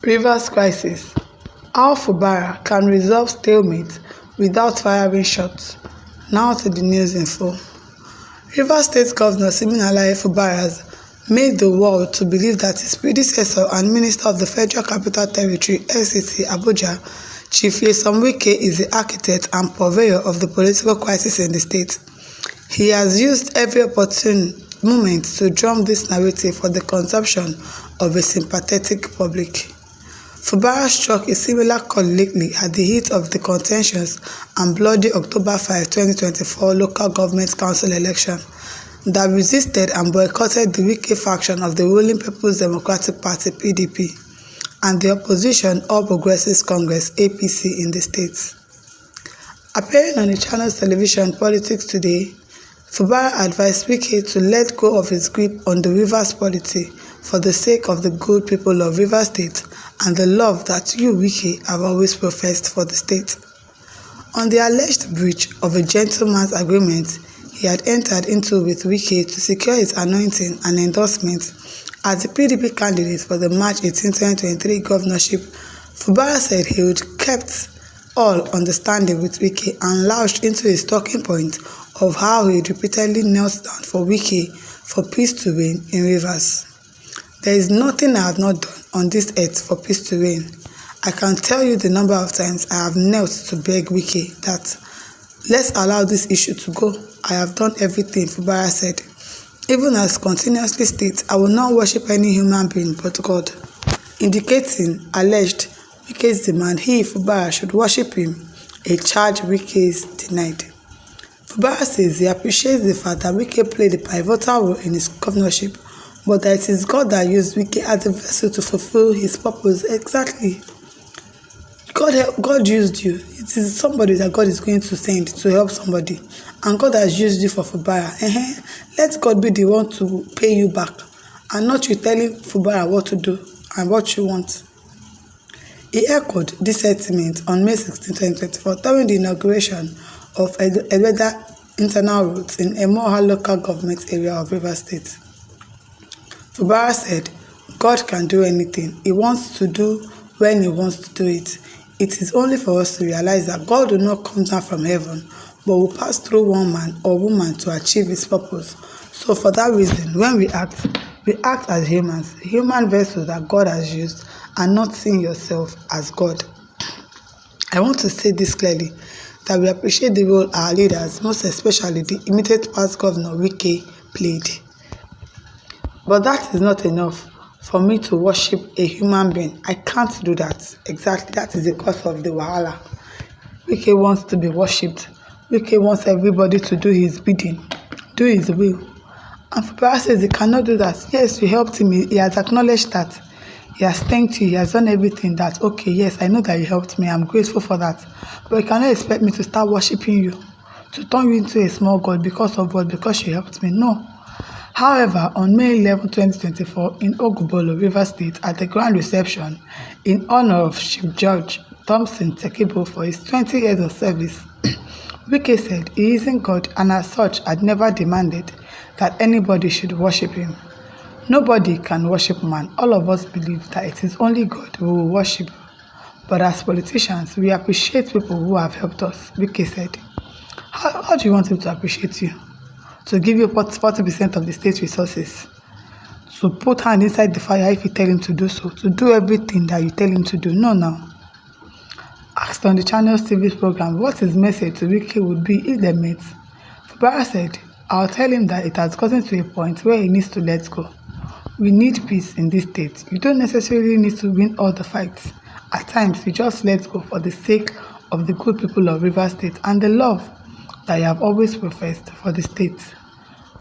Rivers crisis: how Fubara can resolve stalemate without firing shots. Now to the news info. Rivers State Governor Siminalayi Fubara made the world to believe that his predecessor and Minister of the Federal Capital Territory (FCT) Abuja, Chief Wike, is the architect and purveyor of the political crisis in the state. He has used every opportune moment to drum this narrative for the consumption of a sympathetic public. Fubara struck a similar chord lately at the heat of the contentious and bloody October 5, 2024 local government council election that resisted and boycotted the Wike faction of the ruling People's Democratic Party (PDP) and the opposition All Progressives Congress (APC) in the state. Appearing on the channel's television Politics Today, Fubara advised Wike to let go of his grip on the Rivers polity for the sake of the good people of Rivers State and the love that you, Wike, have always professed for the state. On the alleged breach of a gentleman's agreement he had entered into with Wike to secure his anointing and endorsement as the PDP candidate for the March 18, 2023 governorship, Fubara said he would kept all understanding with Wike and launched into his talking point of how he had repeatedly knelt down for Wike for peace to reign in Rivers. There is nothing I have not done on this earth for peace to reign. I can tell you the number of times I have knelt to beg Wike that let's allow this issue to go. I have done everything, Fubara said. Even as continuously states, I will not worship any human being but God, indicating alleged Wike's demand he, Fubara, should worship him, a charge Wike denied. Fubara says he appreciates the fact that Wike played a pivotal role in his governorship, but that it is God that used Wike as a vessel to fulfill his purpose. Exactly. God used you. It is somebody that God is going to send to help somebody. And God has used you for Fubara. Let God be the one to pay you back, and not you telling Fubara what to do and what you want. He echoed this sentiment on May 16, 2024 during the inauguration of Elveda internal roads in Emoha local government area of Rivers State. Fubara said, God can do anything He wants to do when He wants to do it. It is only for us to realize that God will not come down from heaven, but will pass through one man or woman to achieve His purpose. So for that reason, when we act as humans, human vessels that God has used, and not seeing yourself as God. I want to say this clearly, that we appreciate the role our leaders, most especially the immediate past governor Wike, played. But that is not enough for me to worship a human being. I can't do that. Exactly, that is the cause of the wahala. Wike wants to be worshipped. Wike wants everybody to do his bidding, do his will. And Fubara says he cannot do that. Yes, you helped him. He has acknowledged that. He has thanked you. He has done everything that, okay, yes, I know that you helped me. I'm grateful for that. But you cannot expect me to start worshiping you, to turn you into a small God because of what? Because you helped me. No. However, on May 11, 2024, in Ogubolo, Rivers State, at the grand reception in honor of Chief Judge Thompson Tekibo for his 20 years of service, Wike said he isn't God and as such had never demanded that anybody should worship him. Nobody can worship man. All of us believe that it is only God who will worship. But as politicians, we appreciate people who have helped us, Wike said. How do you want him to appreciate you? To give you 40% of the state's resources? To put hand inside the fire if you tell him to do so? To do everything that you tell him to do? No, no. Asked on the channel's TV program what his message to Wike would be if they met, Fubara said, I'll tell him that it has gotten to a point where he needs to let go. We need peace in this state. You don't necessarily need to win all the fights. At times, you just let go for the sake of the good people of Rivers State and the love that you have always professed for the state.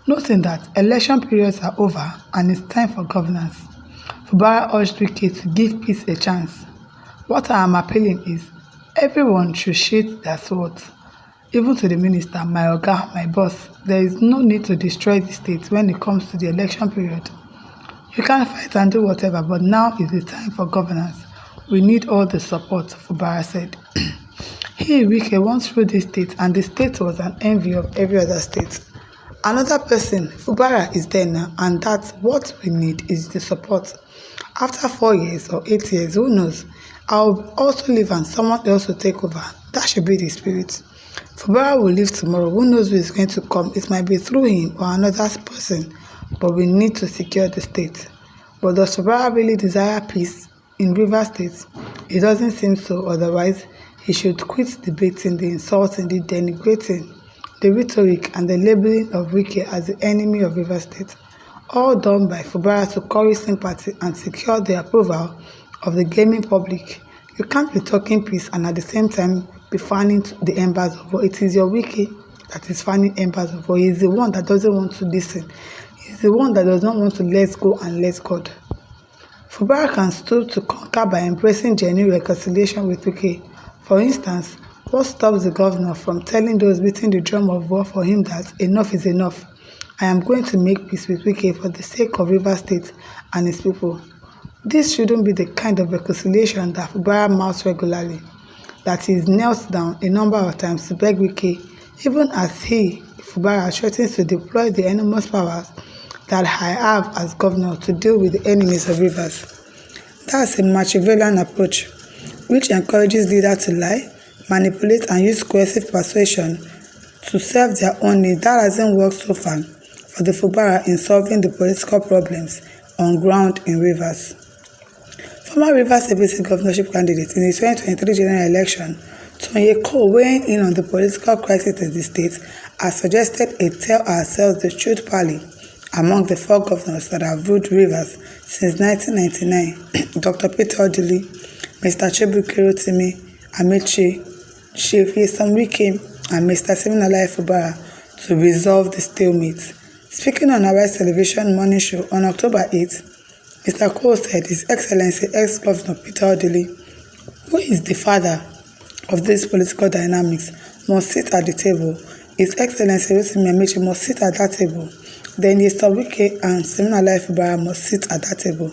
Noting that election periods are over and it's time for governance, Fubara urged Wike to give peace a chance. What I am appealing is, everyone should sheath their swords. Even to the minister, my oga, my boss, there is no need to destroy the state when it comes to the election period. You can fight and do whatever, but now is the time for governance. We need all the support, Fubara said. He, Wike, once ruled this state, and the state was an envy of every other state. Another person, Fubara, is there now, and that's what we need is the support. After 4 years or 8 years, who knows? I'll also leave and someone else will take over. That should be the spirit. Fubara will leave tomorrow. Who knows who is going to come? It might be through him or another person, but we need to secure the state. But does Fubara really desire peace in Rivers State? It doesn't seem so. Otherwise, he should quit debating, the insulting, the denigrating, the rhetoric, and the labeling of Wike as the enemy of Rivers State. All done by Fubara to curry sympathy and secure the approval of the gaming public. You can't be talking peace and at the same time be fanning the embers of war. It is your Wike that is fanning embers of war. He is the one that doesn't want to listen. He is the one that does not want to let go and let God. Fubara can stoop to conquer by embracing genuine reconciliation with Wike. For instance, what stops the governor from telling those beating the drum of war for him that enough is enough? I am going to make peace with Wike for the sake of Rivers State and its people. This shouldn't be the kind of reconciliation that Fubara mouths regularly, that he knelt down a number of times to beg Wike, even as he, Fubara, threatens to deploy the enormous powers that I have as governor to deal with the enemies of Rivers. That's a Machiavellian approach, which encourages leaders to lie, manipulate, and use coercive persuasion to serve their own needs. That hasn't worked so far for the Fubara in solving the political problems on ground in Rivers. Former Rivers APC governorship candidate in the 2023 general election, Tonye Cole, weighing in on the political crisis in the state, has suggested a Tell Ourselves the Truth rally among the 4 governors that have ruled Rivers since 1999, Dr. Peter Odili, Mr. Chibuike Rotimi, Amaechi, Chief Nyesom Wike, and Mr. Siminalayi Fubara to resolve the stalemate. Speaking on Arise Television Morning Show on October 8, Mr. Cole said His Excellency ex-Governor Peter Odili, who is the father of these political dynamics, must sit at the table. His Excellency Rotimi Amaechi must sit at that table. Then Nyesom Wike and Siminalayi Fubara must sit at that table.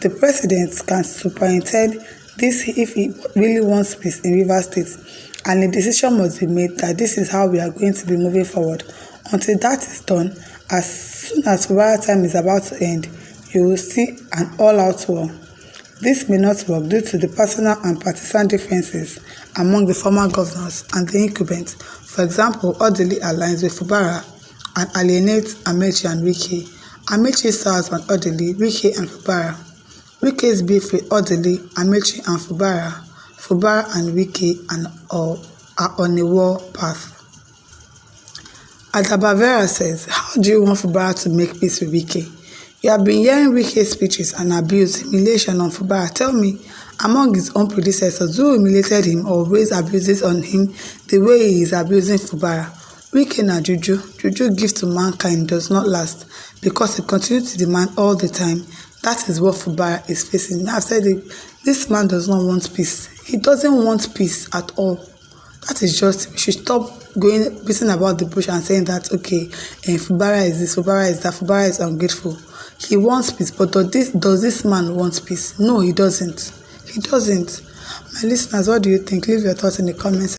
The president can superintend this if he really wants peace in Rivers State, and a decision must be made that this is how we are going to be moving forward. Until that is done, as soon as Fubara time is about to end, you will see an all-out war. This may not work due to the personal and partisan differences among the former governors and the incumbents. For example, Odili aligns with Fubara and alienates Amaechi and Wike. Amaechi sours on Odili, Wike, and Fubara. Wike's beef with Odili, Amaechi, and Fubara and Wike are on a war path. Adabavera says, how do you want Fubara to make peace with Wike? You have been hearing Wike's speeches and abuse, humiliation on Fubara. Tell me, among his own predecessors, who humiliated him or raised abuses on him the way he is abusing Fubara? Wike na juju. Juju gift to mankind does not last because he continues to demand all the time. That is what Fubara is facing. I've said it, this man does not want peace. He doesn't want peace at all. That is just, we should stop going beating about the bush and saying that, okay, Fubara is this, Fubara is that, Fubara is ungrateful. He wants peace, but does this man want peace? No, he doesn't. He doesn't. My listeners, what do you think? Leave your thoughts in the comments.